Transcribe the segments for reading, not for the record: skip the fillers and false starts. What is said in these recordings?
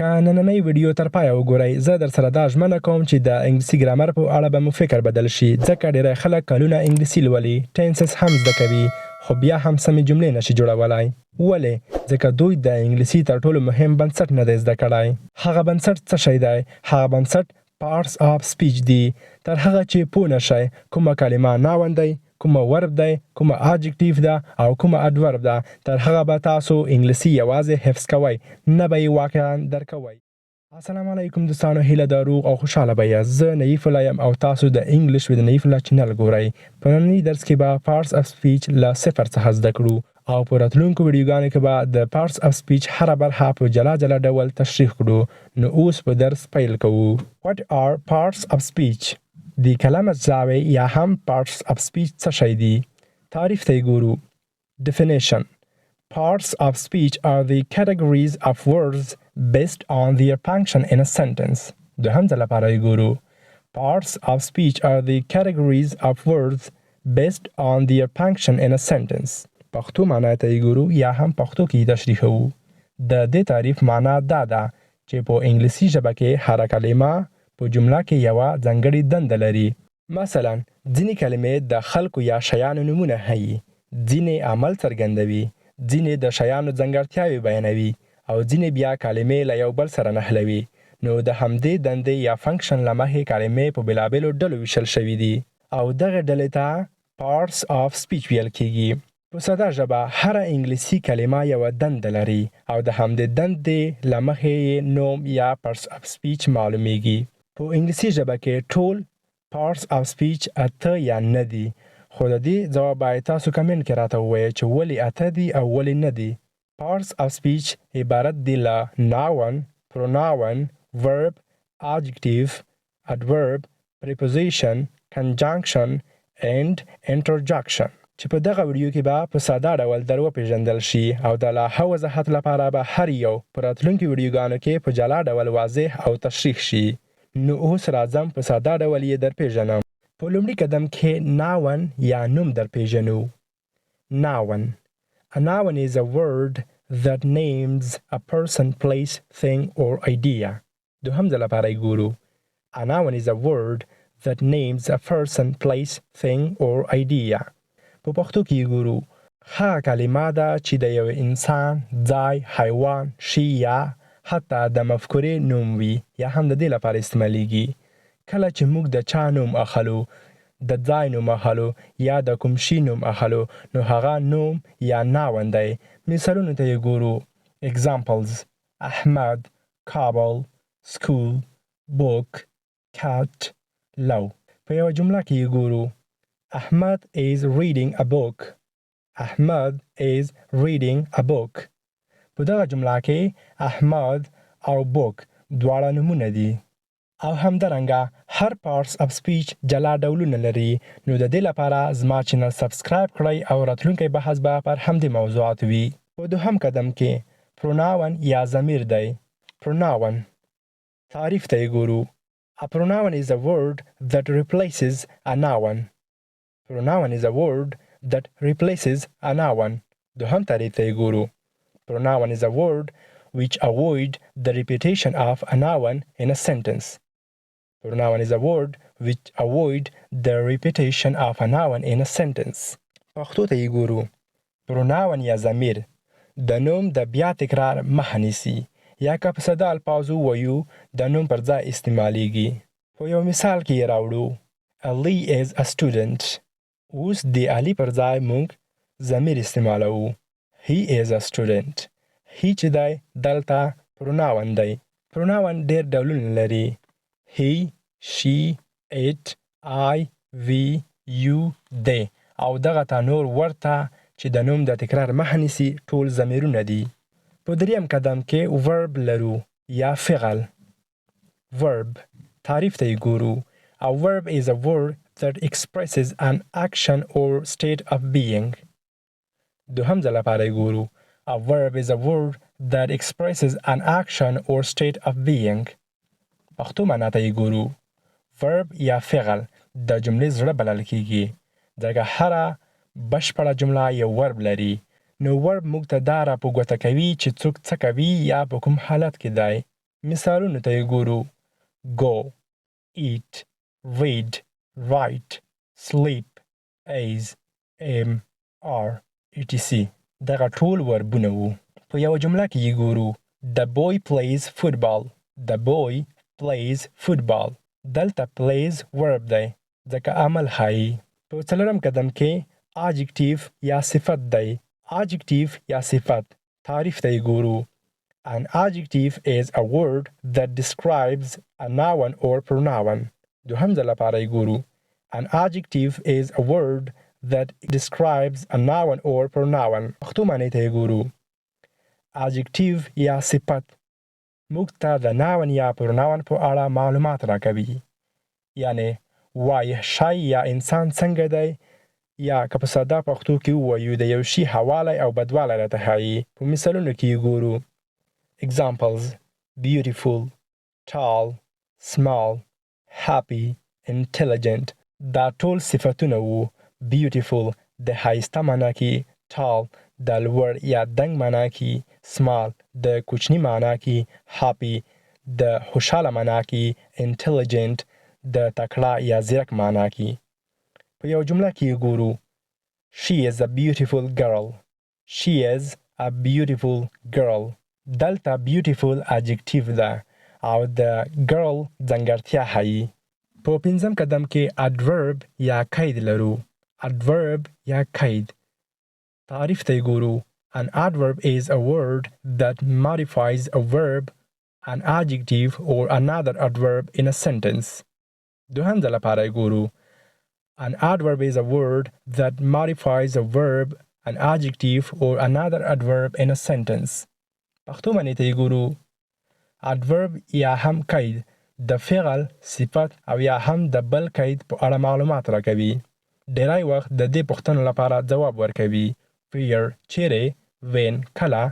که نننۍ ویډیو تر پایه وګورئ زه در سره دا ژمنه کوم چې د انګلیسي ګرامر په اړه به مو فکر بدل شي ځکه ډېری خلک کلونه انګلیسي لولي ټینسز هم زده کوي خو بیا هم سمې جملې نشي جوړولی ولې ځکه دوی د انګلیسي تر ټولو مهم بنسټ نه دی زده کړی هغه بنسټ څه شی دی هغه بنسټ parts of speech دي تر هغه چې پوه نشئ کومه کلمه ناون دی کومه ورب دی کومه adjective ده او کومه adverb ده تر هغه به تاسو انګلیسي یوازې حفظ کوئ نه به یې واقعا درکوئ السلام علیکم دوستانو هیله ده روغ او خوشحاله به یاست زه نیف الله یم او تاسو د انګلیش with نیف الله چینل ګورئ په ننني درس کې به parts of speech له صفر څخه زده کړو او په راتلونکو ویډیوګانو کې به د parts of speech هره برخه په جلا جلا ډول تشریح کړو نو اوس په درس پیل کوو What are parts of speech؟ د کلم اجزاوی یا هم parts of speech څه شی دي تعریف ته ګورو Definition Parts of speech are the categories of words based on their function in a sentence. دوهم ځل لپاره ګورو Parts of speech are the categories of words based on their function in a sentence. پښتو معنی ته ګورو یا هم پښتو کې تشریح کوو د دې تعریف معنا دا ده چې په انګلیسي ژبه کې هر کلمه په جمله کې یوه ځانګړې دنده لري مثلا ځینې کلمې د خلکو یا شیانو نومونه ښیي ځینې عمل څرګندوي ځینې د شیانو ځانګړتیاوې بیانوي او ځینې بیا کلمې له یو بل سره نښلوي نو د همدې دندې یا فنکشن له مخې کلمې په بېلابېلو ډلو ویشل شوي دي او دغه ډلې ته parts of speech ویل کیږي په ساده ژبه هره انګلیسي کلمه یوه دنده لري او د همدې دندې له مخې یې نوم یا parts of speech معلومیږي په انګلیسي ژبه کې ټول parts of speech اته یا نه دي خو د دې ځواب باید تاسو کمنټ کې راته ووایئ چې ولې اته دي او ولې نه دي parts of speech عبارت دي له noun pronoun verb adjective adverb preposition conjunction and interjection چې په دغه ویډیو کې به په ساده ډول در وپېژندل شي او د لا ښه وضاحت لپاره به هر یو په راتلونکي ویډیوګانو کې په جلا ډول واضح او تشریح شي نو اوس راځم په ساده ډول یې در پېژنم په لومړي قدم کې ناون یا نوم در پېژنو Noun A noun is a word that names a person, place, thing or idea دوهم ځل لپاره یې ګورو A noun is a word that names a person, place, thing or idea په پښتو کې ګورو هغه کلمه ده چې د یو انسان ځای حیوان شي یا حتی د مفکورې نوم وي یا هم د دې لپاره استعمالیږي کله چې موږ د چا نوم اخلو د ځای نوم اخلو یا د کوم شي نوم اخلو نو هغه نوم یا ناون دی مثالونو ته یې ګورو Examples احمد کابل school book cat لو په یوه جمله کې یې ګورو Ahmad is reading a book. Ahmad is reading a book. په دغه جمله کې احمد او book دواړه نومونه دي او همدارنګه هر parts of speech جلا ډولونه لري نو د دې لپاره زما چینل سبسکرایب کړئ او راتلونکی بحث به پر همدې موضوعات وي په دوهم قدم کې pronoun یا ضمیر دی pronoun تعریف ته یې ګورو A pronoun is a word that replaces a noun. Pronoun is a word that replaces a noun. دوهم تعریف ته یې ګورو Pronoun is a word which avoid the repetition of a noun in a sentence. Pronoun is a word which avoid the repetition of a noun in a sentence. پښتو ته یې ګورو Pronoun یا ضمیر د نوم د بیا تکرار مخه نیسي یا که په ساده الفاظو ووایو د نوم پر ځای استعمالیږي په یو مثال کې یې راوړو Ali is a student. اوس د علي پر ځای موږ ضمیر استعمالوو He is a student. He چې دی دلته pronoun دی pronoun ډېر ډولونه لري He, she, it, I, we, you, they او دغه ته نور ورته چې د نوم د تکرار مخه نیسي ټول ضمیرونه دي په دریم قدم کې verb لرو یا فعل Verb تعریف ته یې ګورو A verb is a word that expresses an action or state of being. دوهم ځل لپاره یې ګورو A verb is a word that expresses an action or state of being. پښتو معنا ته یې ګورو verb یا فعل د جملې زړه بلل کیږي ځکه هره بشپړه جمله یو verb لري نو verb موږ ته دا را په ګوته کوي چې څوک څه کوي یا په کوم حالت کې دی مثالونو ته یې ګورو. go, eat, read, write, sleep, is, am, are, etc. دغه ټول وربونه وو. په یوه جمله کې یې ګورو. The boy plays football. The boy plays football. دلته plays verb دی ځکه عمل ښایي. په څلورم قدم کې adjective یا صفت دی. adjective یا صفت تعریف ته یې ګورو. An adjective is a word that describes a noun or pronoun. دوهم ځل لپاره یې ګورو. An adjective is a word that describes a noun or pronoun. پښتو معنی ته یې ګورو. adjective یا صفت موږ ته د noun یا pronoun په اړه معلومات راکوي. یعنې وایي شی یا انسان څنګه دی، یا که په ساده پښتو کې ووایو د یو شي حوالی او بدوالی راته ښایي. په مثالونو کې یې ګورو. Examples: beautiful, tall, small, happy, intelligent. دا ټول صفتونه وو. beautiful د ښایسته معنا کې، tall د لوړ یا دنګ معنا کې، small د کوچني معنا کې، happy د خوشحاله معنا کې، intelligent د تکړه یا زیرک معنا کې. په یو جمله کې یې ګورو. She is a beautiful girl. She is a beautiful girl. دلته beautiful adjective ده او د girl ځانګړتیا ښایي. په پنځم قدم کې adverb یا قید لرو. adverb یا قید تعریف ته یې ګورو. An adverb is a word that modifies a verb, an adjective or another adverb in a sentence. دوهم ځل لپاره یې ګورو. An adverb is a word that modifies a verb, an adjective or another adverb in a sentence. پښتو معنی ته یې ګورو. adverb یا هم قید د فعل، صفت او یا هم د بل قید په اړه معلومات راکوي. ډیری وخت د دې پوښتنو لپاره ځواب ورکوي. where چیرې، when کله،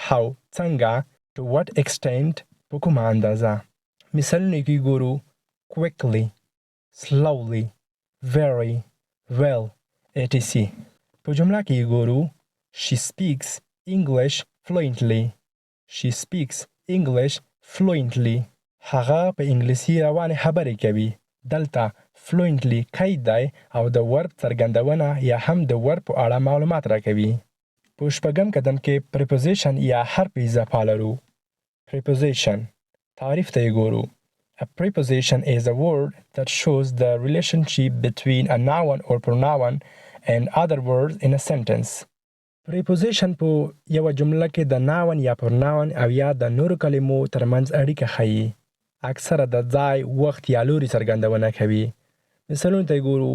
how څنګه، to what extent په کومه اندازه. مثالونه کې ګورو. quickly, slowly, very, well, etc. په جمله کې ګورو. she speaks English fluently. She speaks English fluently. هغه په انګلیسي روانې خبرې کوي. دلته fluently قید دی او د ورب څرګندونه یا هم د ورب په اړه معلومات راکوي. په شپږم قدم کې preposition یا حرف اضافه لرو. preposition تعریف ته یې ګورو. A preposition is a word that shows the relationship between a noun or pronoun and other words in a sentence. preposition په یوه جمله کې د noun یا pronoun او یا د نورو کلمو ترمنځ اړیکه ښیي. اکثره د ځای، وخت یا لوري څرګندونه کوي. مثالونو ته یې ګورو.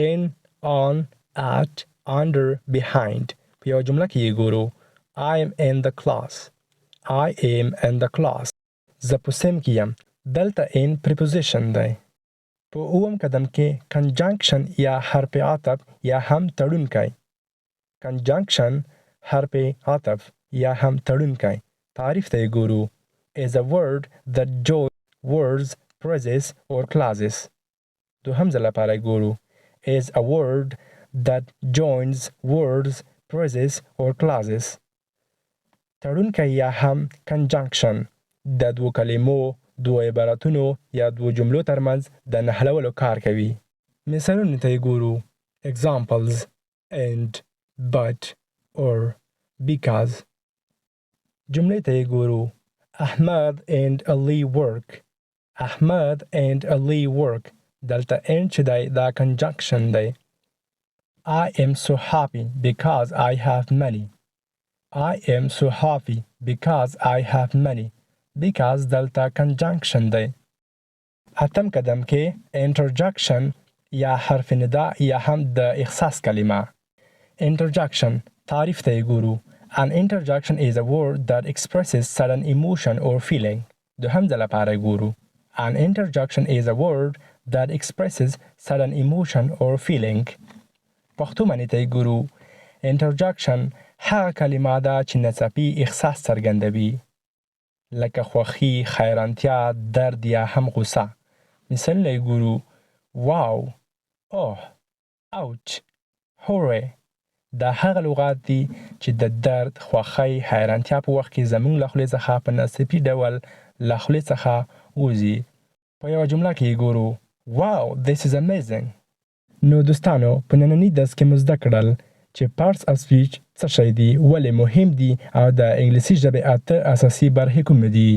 in, on, at, under, behind. په یوه جمله کې یې ګورو. I am in the class. I am in the class. زه په صنف کې یم. دلته in preposition دی. په اووم قدم کې conjunction یا حرف عطف یا هم تړونکی. conjunction حرف عطف یا هم تړونکی تعریف ته یې ګورو. is a word that joins words, phrases or clauses. دوهم ځل لپاره یې ګورو. is a word that joins words, phrases or clauses. تړونکی یا هم conjunction د دوو کلمو، دوو عبارتونو یا دوو جملو ترمنځ د نښلولو کار کوي. مثالونو ته یې ګورو. examples: and, but, or, because. جملې ته یې ګورو. Ahmad and Ali work. Ahmad and Ali work. دلته and چې دی دا conjunction دی. I am so happy because I have money. I am so happy because I have money. Because دلته conjunction دی. اتم قدم کې interjection یا حرف ندا یا هم د اخصاص کلمه. Interjection تعریف ته یې ګورو. An interjection is a word that expresses sudden emotion or feeling. دوهم ځل لپاره یې ګورو. An interjection is a word that expresses sudden emotion or feeling. پښتو معنی ته یې ګورو. Interjection هغه کلمه ده چې ناڅاپي احساس څرګندوي، لکه خوښي، حیرانتیا، درد یا هم غوسه. مثالونه یې ګورو. واو، اوه، اوچ، هورې. دا هغه لغات دي چې د درد، خوښۍ، حیرانتیا په وخت کې زموږ له خولې څخه په ناڅاپي ډول له خولې څخه وځي. په یوه جمله کې یې ګورو Wow, this is amazing. نو دوستانو په ننني درس کې مو زده کړل چې parts of speech څه شی دي، ولې مهم دي او د انګلیسي ژبې 8 اساسي برخې کومې دي.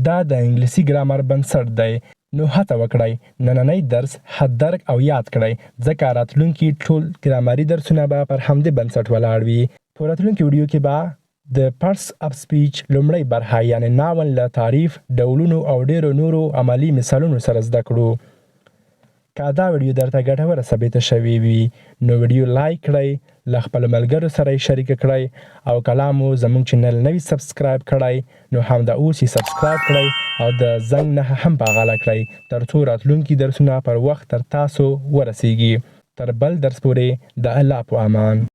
دا د انګلیسي ګرامر بنسټ دی. نو هڅه وکړئ نننی درس حد درک او یاد کړئ، ځکه راتلونکي ټول ګرامري درسونه به پر همدې بنسټ ولاړ وي. په راتلونکي ویډیو کې به د parts of speech لومړۍ برخه یعنې ناون له تعریف، ډولونو او ډیرو نورو عملي مثالونو سره زده کړو. که دا ویډیو درته ګټوره ثابته شوې وي نو ویډیو لایک کړئ، له خپلو ملګرو سره یې شریکه کړئ او کله مو زموږ چینل نه وي سبسکرایب کړی نو همدا اوس یې سبسکرایب کړئ او د زنګ نښه هم پاغاله کړئ تر څو راتلونکي درسونه پر وخت تر تاسو ورسیږي. تر بل درس پورې د الله په امان.